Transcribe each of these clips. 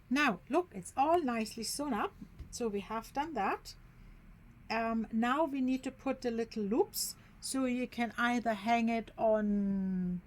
Now look, it's all nicely sewn up, so we have done that. Now we need to put the little loops, so you can either hang it on,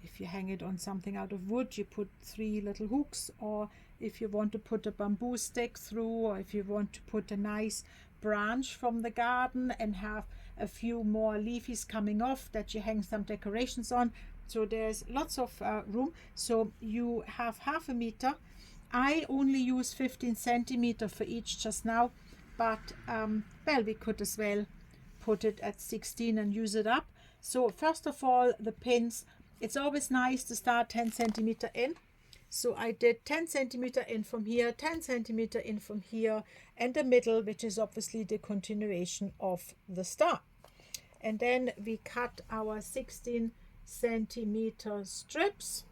if you hang it on something out of wood, you put 3 little hooks, or if you want to put a bamboo stick through, or if you want to put a nice branch from the garden and have a few more leafies coming off that you hang some decorations on. So there's lots of room. So you have 1/2 meter. I only use 15 centimeter for each just now, but well, we could as well put it at 16 and use it up. So first of all, the pins, it's always nice to start 10 centimeter in. So I did 10 centimeter in from here, 10 centimeter in from here, and the middle, which is obviously the continuation of the star. And then we cut our 16 centimeter strips.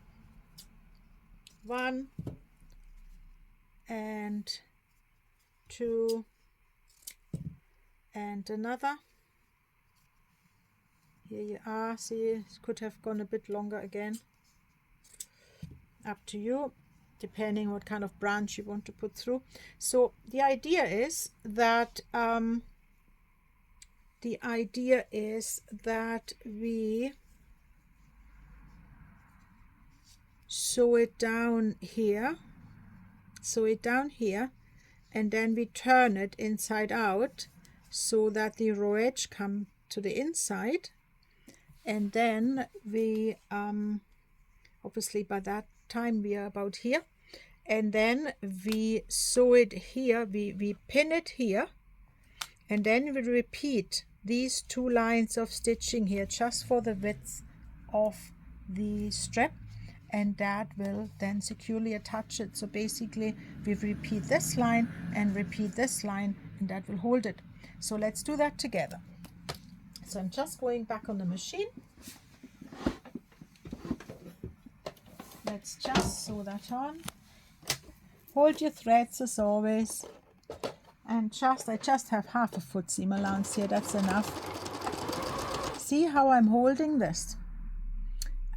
1 and 2 and another. Here you are. See, it could have gone a bit longer again. Up to you, depending what kind of branch you want to put through. So the idea is that we sew it down here, and then we turn it inside out so that the raw edge come to the inside, and then we obviously by that time we are about here, and then we sew it here, we pin it here, and then we repeat these 2 lines of stitching here just for the width of the strap, and that will then securely attach it. So basically we repeat this line and repeat this line, and that will hold it. So let's do that together. So I'm just going back on the machine. Let's just sew that on. Hold your threads as always, and I just have 1/2 foot seam allowance here, that's enough. See how I'm holding this?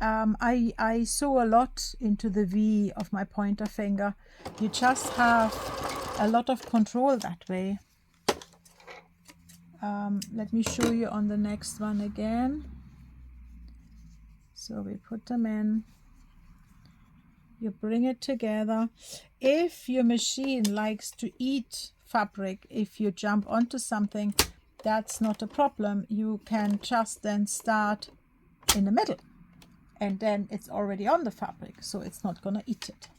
I sew a lot into the V of my pointer finger. You just have a lot of control that way. Let me show you on the next one again. So we put them in. You bring it together. If your machine likes to eat fabric, if you jump onto something, that's not a problem. You can just then start in the middle, and then it's already on the fabric, so it's not going to eat it.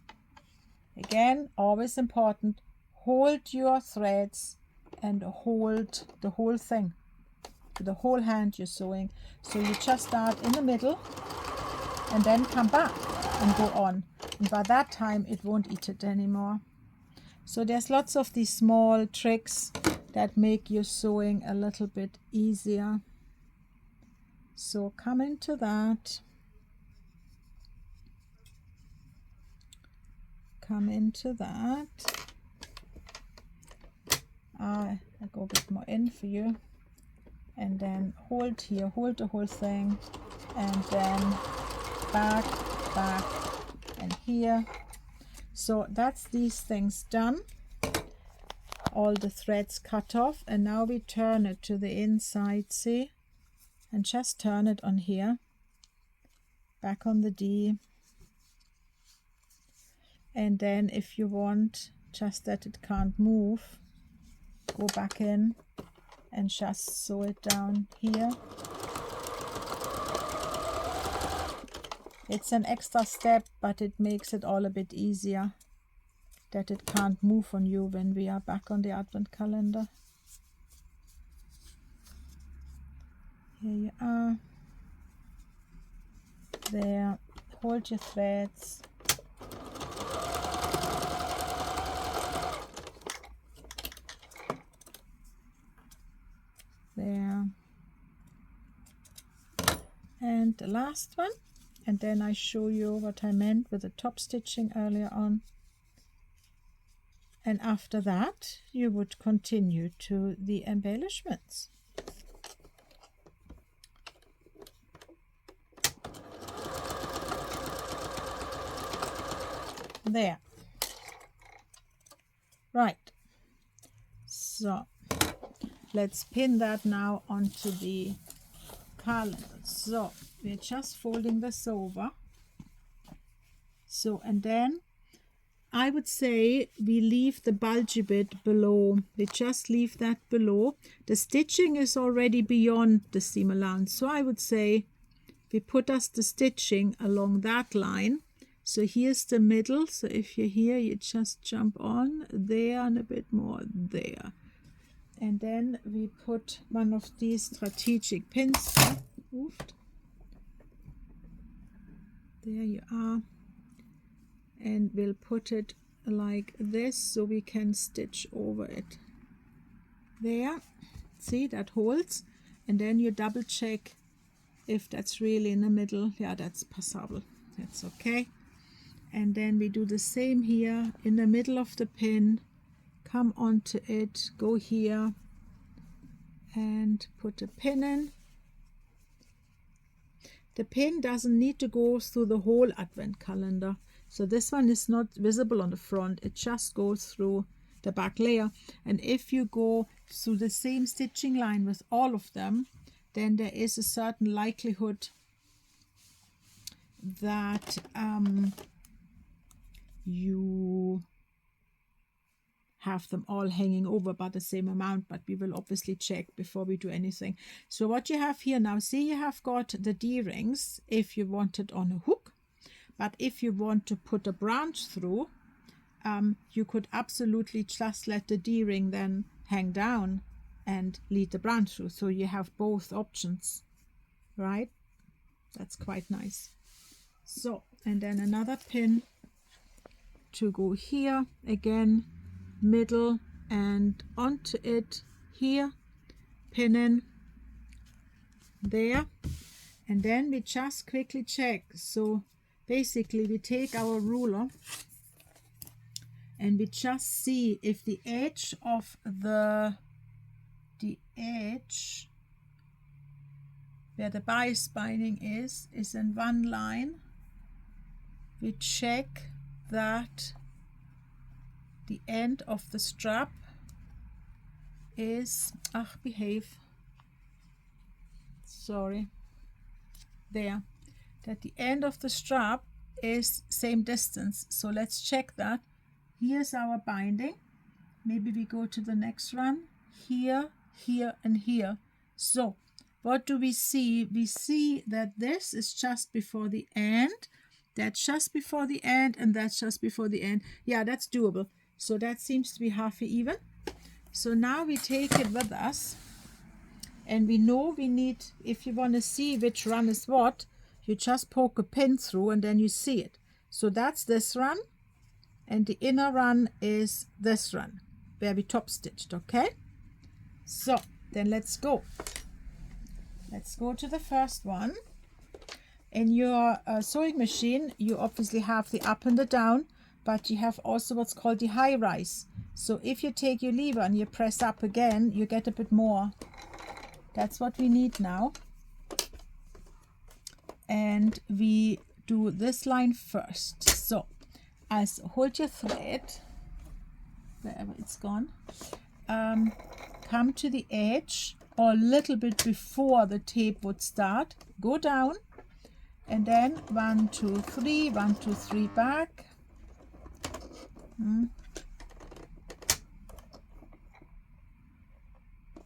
Again, always important, hold your threads and hold the whole thing, the whole hand you're sewing. So you just start in the middle and then come back and go on, and by that time it won't eat it anymore. So there's lots of these small tricks that make your sewing a little bit easier. So come into that, I go a bit more in for you, and then hold here, hold the whole thing, and then back, and here. So that's these things done, all the threads cut off, and now we turn it to the inside, see, and just turn it on here, back on the D, and then if you want just that it can't move, go back in and just sew it down here. It's an extra step, but it makes it all a bit easier that it can't move on you when we are back on the advent calendar. Here you are. There, hold your threads. There. And the last one. And then I show you what I meant with the top stitching earlier on. And after that, you would continue to the embellishments. There. Right, so let's pin that now onto the calendar. So we're just folding this over. So, and then I would say we leave the bulgy bit below. We just leave that below. The stitching is already beyond the seam allowance. So I would say we put us the stitching along that line. So here's the middle. So if you're here, you just jump on there and a bit more there. And then we put one of these strategic pins. There you are. And we'll put it like this so we can stitch over it. There. See, that holds. And then you double check if that's really in the middle. Yeah, that's passable. That's okay. And then we do the same here in the middle of the pin. Come onto it, go here and put a pin in. The pin doesn't need to go through the whole advent calendar. So this one is not visible on the front. It just goes through the back layer. And if you go through the same stitching line with all of them, then there is a certain likelihood that you have them all hanging over by the same amount, but we will obviously check before we do anything. So what you have here now, see, you have got the D-rings if you want it on a hook, but if you want to put a branch through, you could absolutely just let the D-ring then hang down and lead the branch through. So you have both options, right? That's quite nice. So, and then another pin to go here, again, middle and onto it here, pin in there, and then we just quickly check. So basically we take our ruler and we just see if the edge of the edge where the bias binding is in one line. We check that the end of the strap is, behave, sorry, there, that the end of the strap is same distance. So let's check that. Here's our binding. Maybe we go to the next one, here, here, and here. So what do we see? We see that this is just before the end, that's just before the end, and that's just before the end. Yeah, that's doable. So that seems to be half even. So now we take it with us, and we know we need, if you want to see which run is what, you just poke a pin through and then you see it. So that's this run, and the inner run is this run where we top stitched. Okay, so then let's go to the first one. In your sewing machine, you obviously have the up and the down, but you have also what's called the high rise. So if you take your lever and you press up again, you get a bit more. That's what we need now. And we do this line first. So as hold your thread wherever it's gone, come to the edge or a little bit before the tape would start, go down, and then 1, 2, 3, 1, 2, 3 back.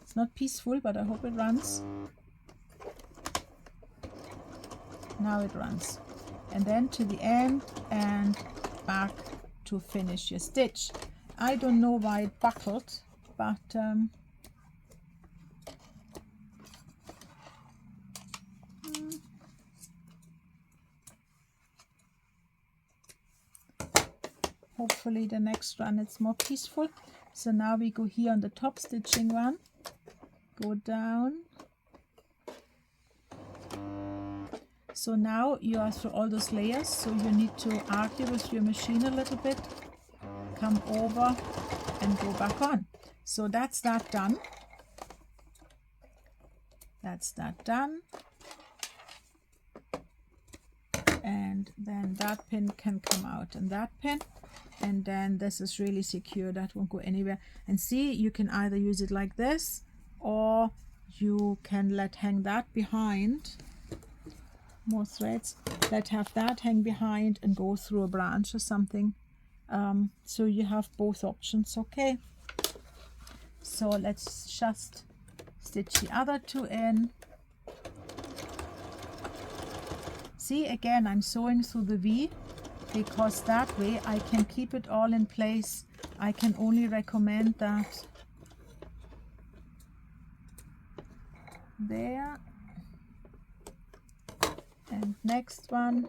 It's not peaceful, but I hope it runs. Now it runs. And then to the end and back to finish your stitch. I don't know why it buckled, but hopefully the next run it's more peaceful. So now we go here on the top stitching one, go down. So now you are through all those layers, so you need to argue with your machine a little bit, come over and go back on. So that's that done. That's that done. And then that pin can come out, and that pin. and then this is really secure, that won't go anywhere. And see, you can either use it like this, or you can hang that behind, more threads, have that hang behind and go through a branch or something. So you have both options. Okay, so let's just stitch the other two in. See, again, I'm sewing through the V, because that way I can keep it all in place. I can only recommend that. There. And next one,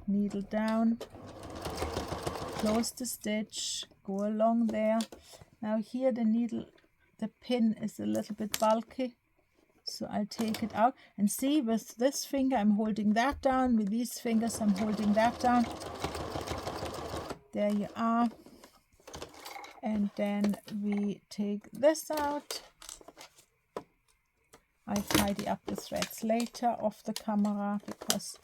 needle down, close the stitch, go along there. Now here the needle, the pin is a little bit bulky, so I'll take it out. And see, with this finger I'm holding that down, with these fingers I'm holding that down. There you are. And then we take this out. I tidy up the threads later off the camera, because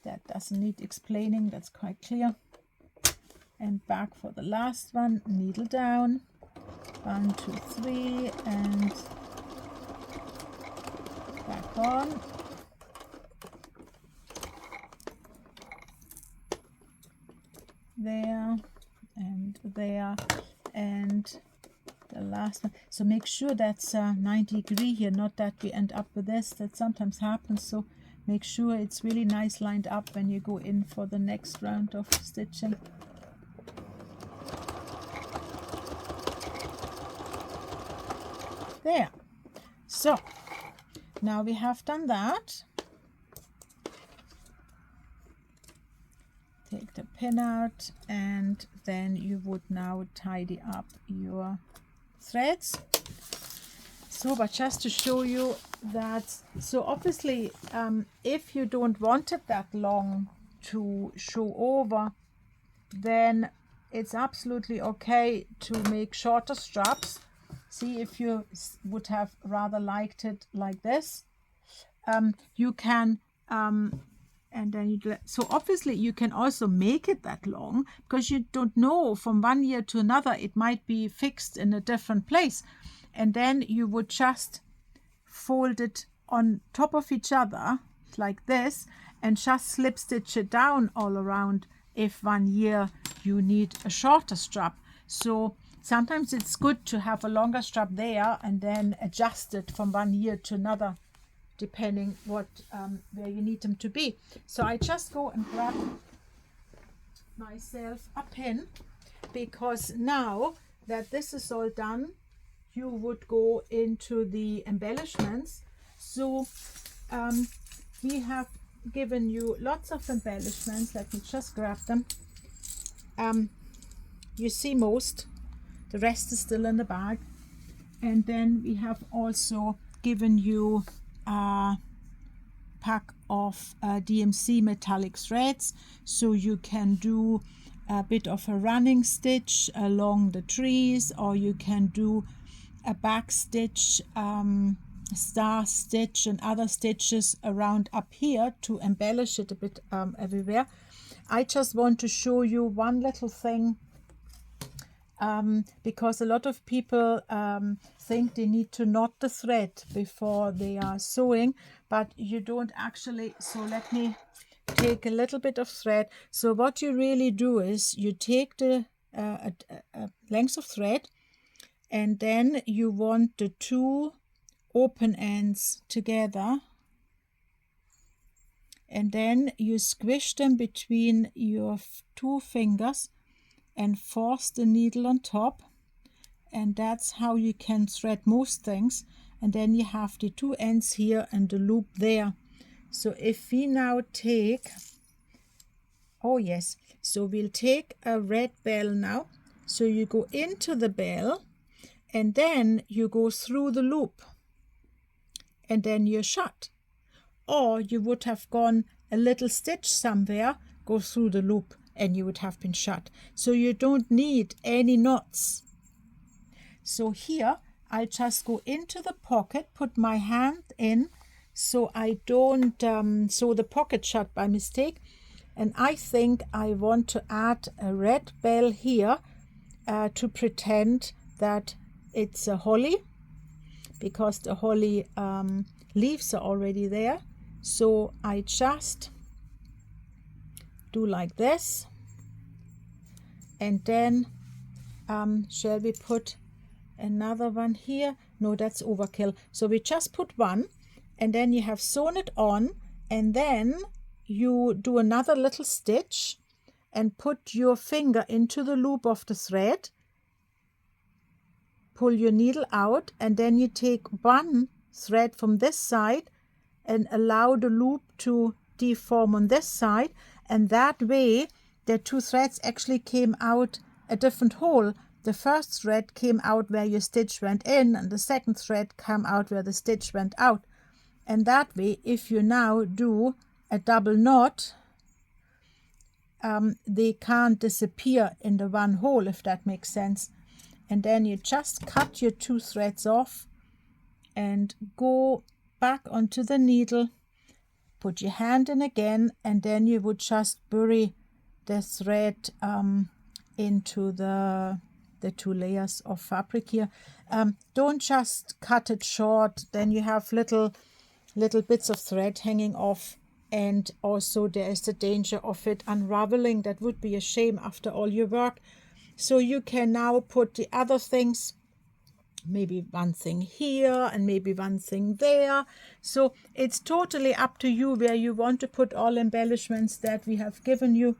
that doesn't need explaining, that's quite clear. And back for the last one, needle down, 1, 2, 3, and back on. There and there, and the last one. So make sure that's 90 degree here, not that we end up with this. That sometimes happens, so make sure it's really nice lined up when you go in for the next round of stitching. There. So now we have done that. Take the pin out, and then you would now tidy up your threads. So, but just to show you that, so obviously if you don't want it that long to show over, then it's absolutely okay to make shorter straps. See, if you would have rather liked it like this, you can and then so obviously you can also make it that long, because you don't know, from one year to another it might be fixed in a different place, and then you would just fold it on top of each other like this and just slip stitch it down all around if one year you need a shorter strap. So sometimes it's good to have a longer strap there and then adjust it from one year to another, depending what where you need them to be. So I just go and grab myself a pin, because now that this is all done, you would go into the embellishments. So we have given you lots of embellishments. Let me just grab them. You see most, the rest is still in the bag. And then we have also given you a pack of DMC metallic threads, so you can do a bit of a running stitch along the trees, or you can do a back stitch, star stitch and other stitches around up here to embellish it a bit everywhere. I just want to show you one little thing, because a lot of people think they need to knot the thread before they are sewing, but you don't actually. So let me take a little bit of thread. So what you really do is you take the length of thread, and then you want the two open ends together, and then you squish them between your two fingers and force the needle on top, and that's how you can thread most things. And then you have the two ends here and the loop there. So if we now take, oh yes, so we'll take a red bell now. So you go into the bell, and then you go through the loop, and then you're shut. Or you would have gone a little stitch somewhere, go through the loop, and you would have been shut. So you don't need any knots. So here I just go into the pocket, put my hand in so I don't sew the pocket shut by mistake. and I think I want to add a red bell here to pretend that it's a holly, because the holly leaves are already there. So I just do like this, and then shall we put another one here? No, that's overkill. So we just put one, and then you have sewn it on, and then you do another little stitch and put your finger into the loop of the thread, pull your needle out, and then you take one thread from this side and allow the loop to deform on this side, and that way the two threads actually came out a different hole. The first thread came out where your stitch went in, and the second thread came out where the stitch went out. And that way, if you now do a double knot, they can't disappear in the one hole, if that makes sense. And then you just cut your two threads off and go back onto the needle, put your hand in again, and then you would just bury the thread into the two layers of fabric here. Don't just cut it short, then you have little bits of thread hanging off, and also there is the danger of it unraveling. That would be a shame after all your work. So you can now put the other things, maybe one thing here and maybe one thing there. So it's totally up to you where you want to put all embellishments that we have given you.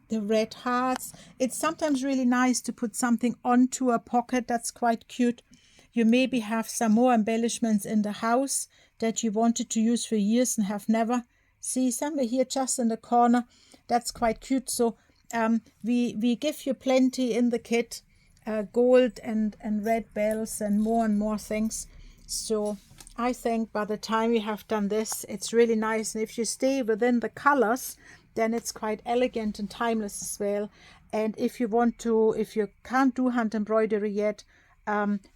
The red hearts. It's sometimes really nice to put something onto a pocket. That's quite cute. You maybe have some more embellishments in the house that you wanted to use for years and have never. See, somewhere here just in the corner. That's quite cute. So we give you plenty in the kit, gold and red bells and more things. So I think by the time you have done this, it's really nice. And if you stay within the colors, then it's quite elegant and timeless as well. And if you want to, if you can't do hand embroidery yet,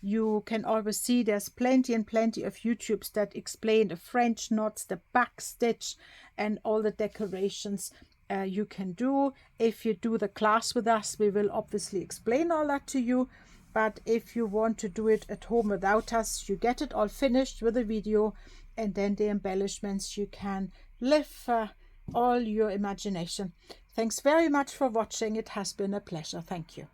you can always see there's plenty of YouTubes that explain the French knots, the back stitch, and all the decorations you can do. If you do the class with us, we will obviously explain all that to you. But if you want to do it at home without us, you get it all finished with a video, and then the embellishments you can live all your imagination. Thanks very much for watching. It has been a pleasure. Thank you.